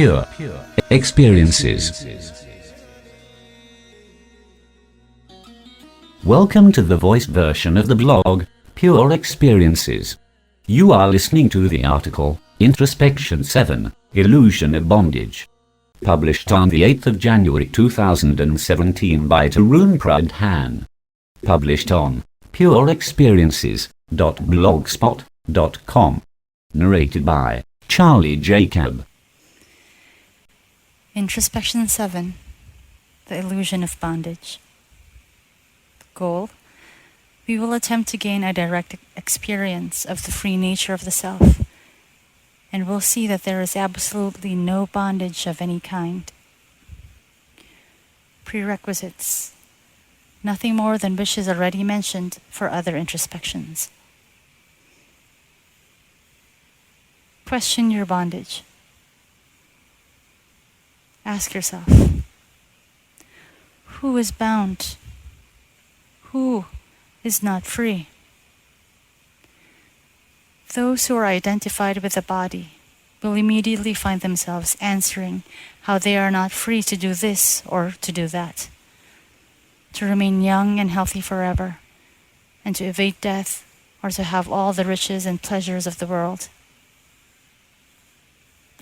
pure experiences. Welcome to the voice version of the blog, Pure Experiences. You are listening to the article, Introspection 7, Illusion of Bondage, published on the 8th of January 2017 by Tarun Pradhaan, published on pureexperiences.blogspot.com, narrated by Charlie Jacob. Introspection 7, The Illusion of Bondage. Goal: we will attempt to gain a direct experience of the free nature of the self, and we'll see that there is absolutely no bondage of any kind. Prerequisites: nothing more than wishes already mentioned for other introspections. Question your bondage. Ask yourself, who is bound? Who is not free? Those who are identified with the body will immediately find themselves answering how they are not free to do this or to do that, to remain young and healthy forever, and to evade death or to have all the riches and pleasures of the world.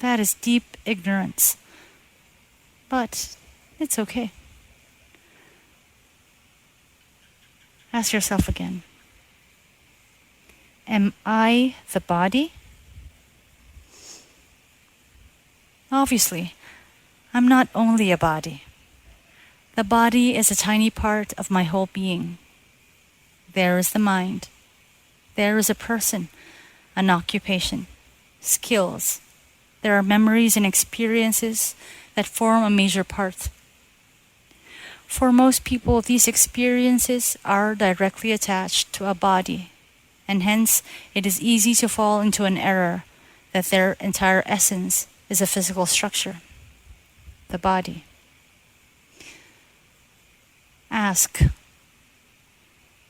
That is deep ignorance, but it's okay. Ask yourself again, am I the body? Obviously, I'm not only a body. The body is a tiny part of my whole being. There is the mind. There is a person, an occupation, skills. There are memories and experiences that form a major part. For most people, these experiences are directly attached to a body, and hence it is easy to fall into an error that their entire essence is a physical structure, the body. Ask,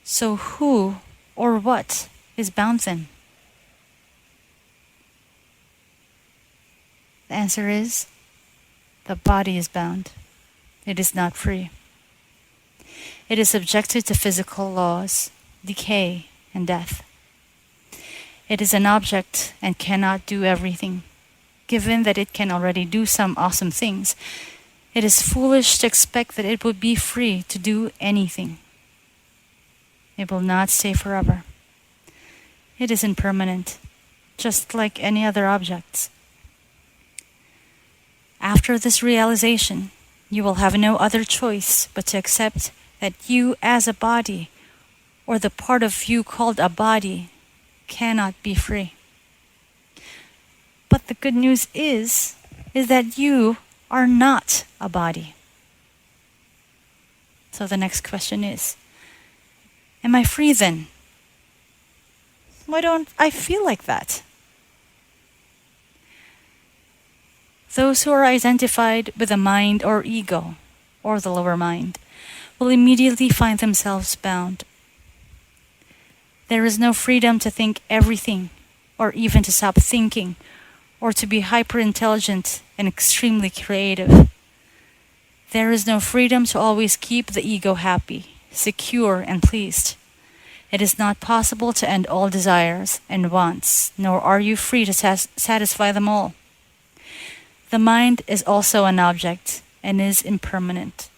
so who or what is bound then? The answer is, the body is bound. It is not free. It is subjected to physical laws, decay, and death. It is an object and cannot do everything. Given that it can already do some awesome things, it is foolish to expect that it would be free to do anything. It will not stay forever. It is impermanent, just like any other objects. After this realization, you will have no other choice but to accept that you as a body, or the part of you called a body, cannot be free. But the good news is that you are not a body. So the next question is, am I free then? Why don't I feel like that? Those who are identified with the mind or ego, or the lower mind, will immediately find themselves bound. There is no freedom to think everything, or even to stop thinking, or to be hyper-intelligent and extremely creative. There is no freedom to always keep the ego happy, secure, and pleased. It is not possible to end all desires and wants, nor are you free to satisfy them all. The mind is also an object and is impermanent.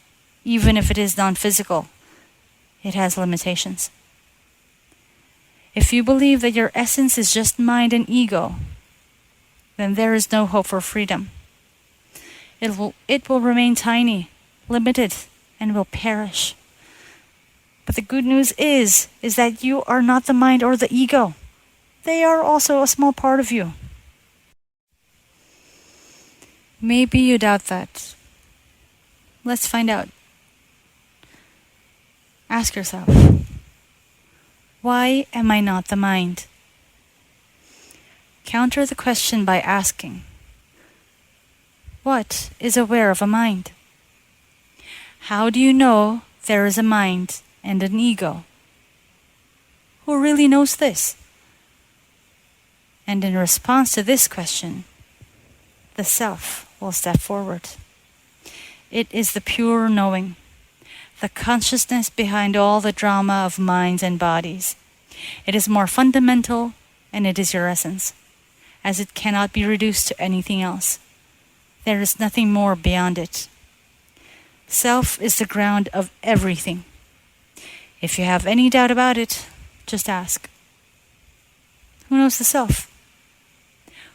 Even if it is non-physical, it has limitations. If you believe that your essence is just mind and ego, then there is no hope for freedom. It will remain tiny, limited, and will perish. But the good news is that you are not the mind or the ego. They are also a small part of you. Maybe you doubt that. Let's find out. Ask yourself, why am I not the mind? Counter the question by asking, what is aware of a mind? How do you know there is a mind and an ego? Who really knows this? And in response to this question, the self will step forward. It is the pure knowing, the consciousness behind all the drama of minds and bodies. It is more fundamental, and it is your essence, as it cannot be reduced to anything else. There is nothing more beyond it. Self is the ground of everything. If you have any doubt about it, just ask. Who knows the self?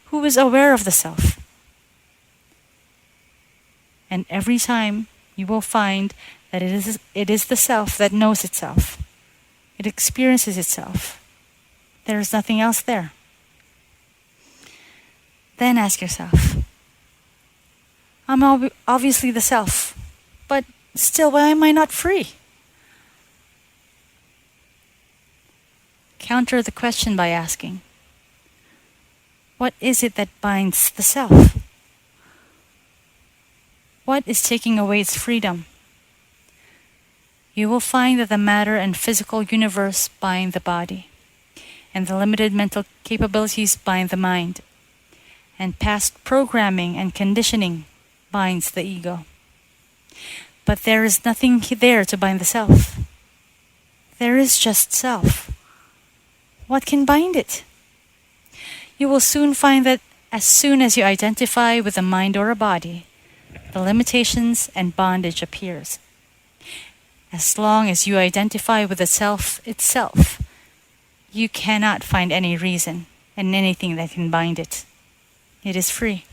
Who is aware of the self? And every time you will find that it is the self that knows itself. It experiences itself. There is nothing else there. Then ask yourself, I'm obviously the self, but still, why am I not free? Counter the question by asking, what is it that binds the self? What is taking away its freedom? You will find that the matter and physical universe bind the body, and the limited mental capabilities bind the mind, and past programming and conditioning binds the ego. But there is nothing there to bind the self. There is just self. What can bind it? You will soon find that as soon as you identify with a mind or a body, the limitations and bondage appears. As long as you identify with the self itself, you cannot find any reason and anything that can bind it. It is free,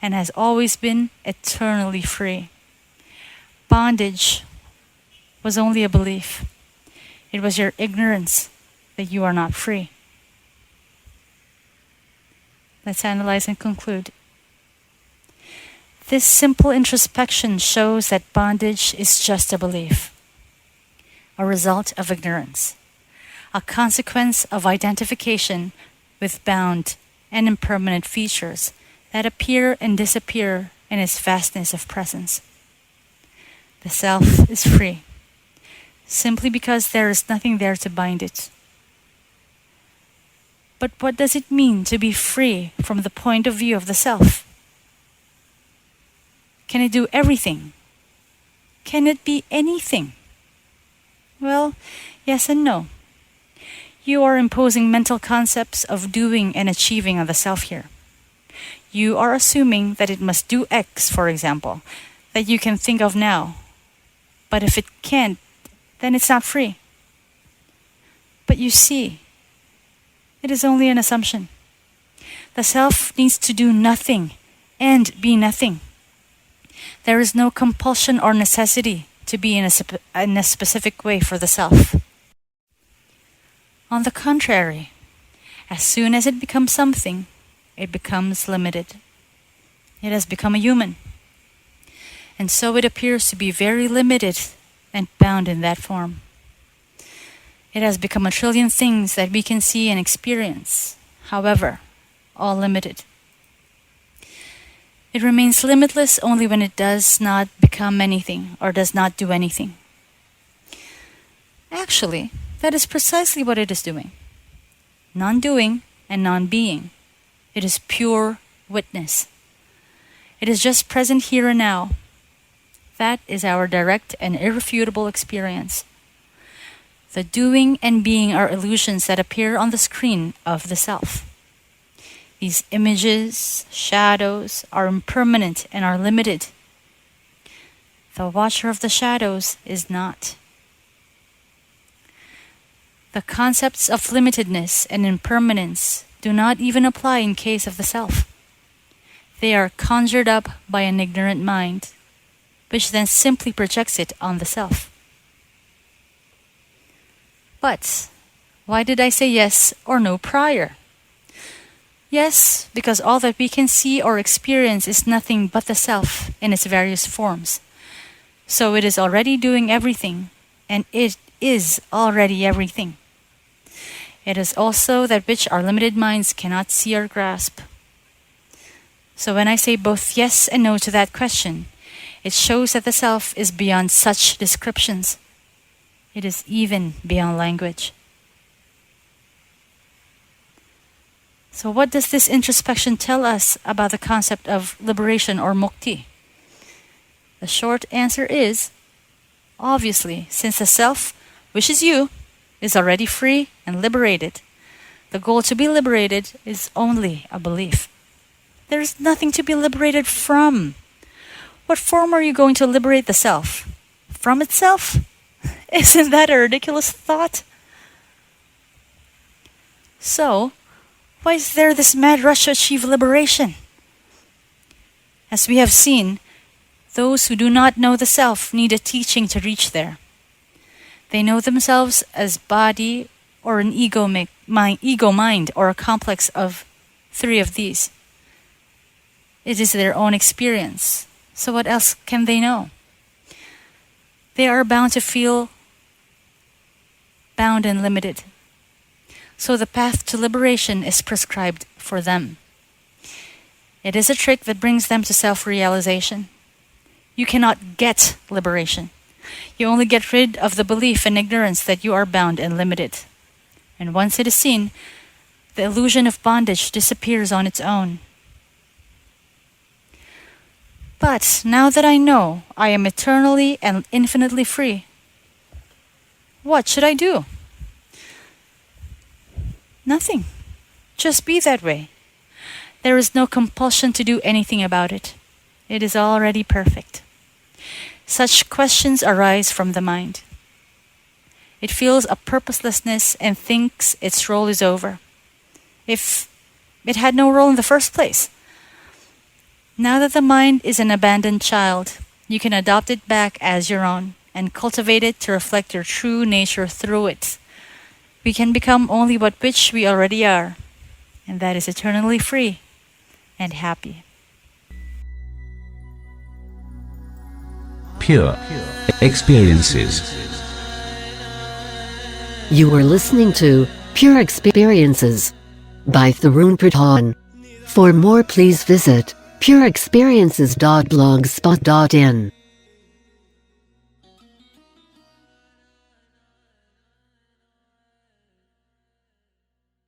and has always been eternally free. Bondage was only a belief. It was your ignorance that you are not free. Let's analyze and conclude. This simple introspection shows that bondage is just a belief, a result of ignorance, a consequence of identification with bound and impermanent features that appear and disappear in its vastness of presence. The self is free, simply because there is nothing there to bind it. But what does it mean to be free from the point of view of the self? Can it do everything? Can it be anything? Well, yes and no. You are imposing mental concepts of doing and achieving on the self here. You are assuming that it must do X, for example, that you can think of now. But if it can't, then it's not free. But you see, it is only an assumption. The self needs to do nothing and be nothing. There is no compulsion or necessity to be in a specific way for the self. On the contrary, as soon as it becomes something, it becomes limited. It has become a human. And so it appears to be very limited and bound in that form. It has become a trillion things that we can see and experience, however, all limited. It remains limitless only when it does not become anything or does not do anything. Actually, that is precisely what it is doing. Non-doing and non-being. It is pure witness. It is just present here and now. That is our direct and irrefutable experience. The doing and being are illusions that appear on the screen of the self. These images, shadows, are impermanent and are limited. The watcher of the shadows is not. The concepts of limitedness and impermanence do not even apply in case of the self. They are conjured up by an ignorant mind, which then simply projects it on the self. But why did I say yes or no prior? Yes, because all that we can see or experience is nothing but the self in its various forms. So it is already doing everything, and it is already everything. It is also that which our limited minds cannot see or grasp. So when I say both yes and no to that question, it shows that the self is beyond such descriptions. It is even beyond language. So what does this introspection tell us about the concept of liberation or mukti? The short answer is, obviously, since the self, which is you, is already free and liberated, the goal to be liberated is only a belief. There is nothing to be liberated from. What form are you going to liberate the self? From itself? Isn't that a ridiculous thought? So, why is there this mad rush to achieve liberation? As we have seen, those who do not know the self need a teaching to reach there. They know themselves as body or an ego mind, or a complex of three of these. It is their own experience. So what else can they know? They are bound to feel bound and limited. So the path to liberation is prescribed for them. It is a trick that brings them to self-realization. You cannot get liberation. You only get rid of the belief and ignorance that you are bound and limited. And once it is seen, the illusion of bondage disappears on its own. But now that I know I am eternally and infinitely free, what should I do? Nothing. Just be that way. There is no compulsion to do anything about it. It is already perfect. Such questions arise from the mind. It feels a purposelessness and thinks its role is over, if it had no role in the first place. Now that the mind is an abandoned child, you can adopt it back as your own and cultivate it to reflect your true nature through it. We can become only which we already are, and that is eternally free and happy. Pure experiences. You are listening to Pure Experiences by Tarun Pradhaan. For more, please visit pureexperiences.blogspot.in.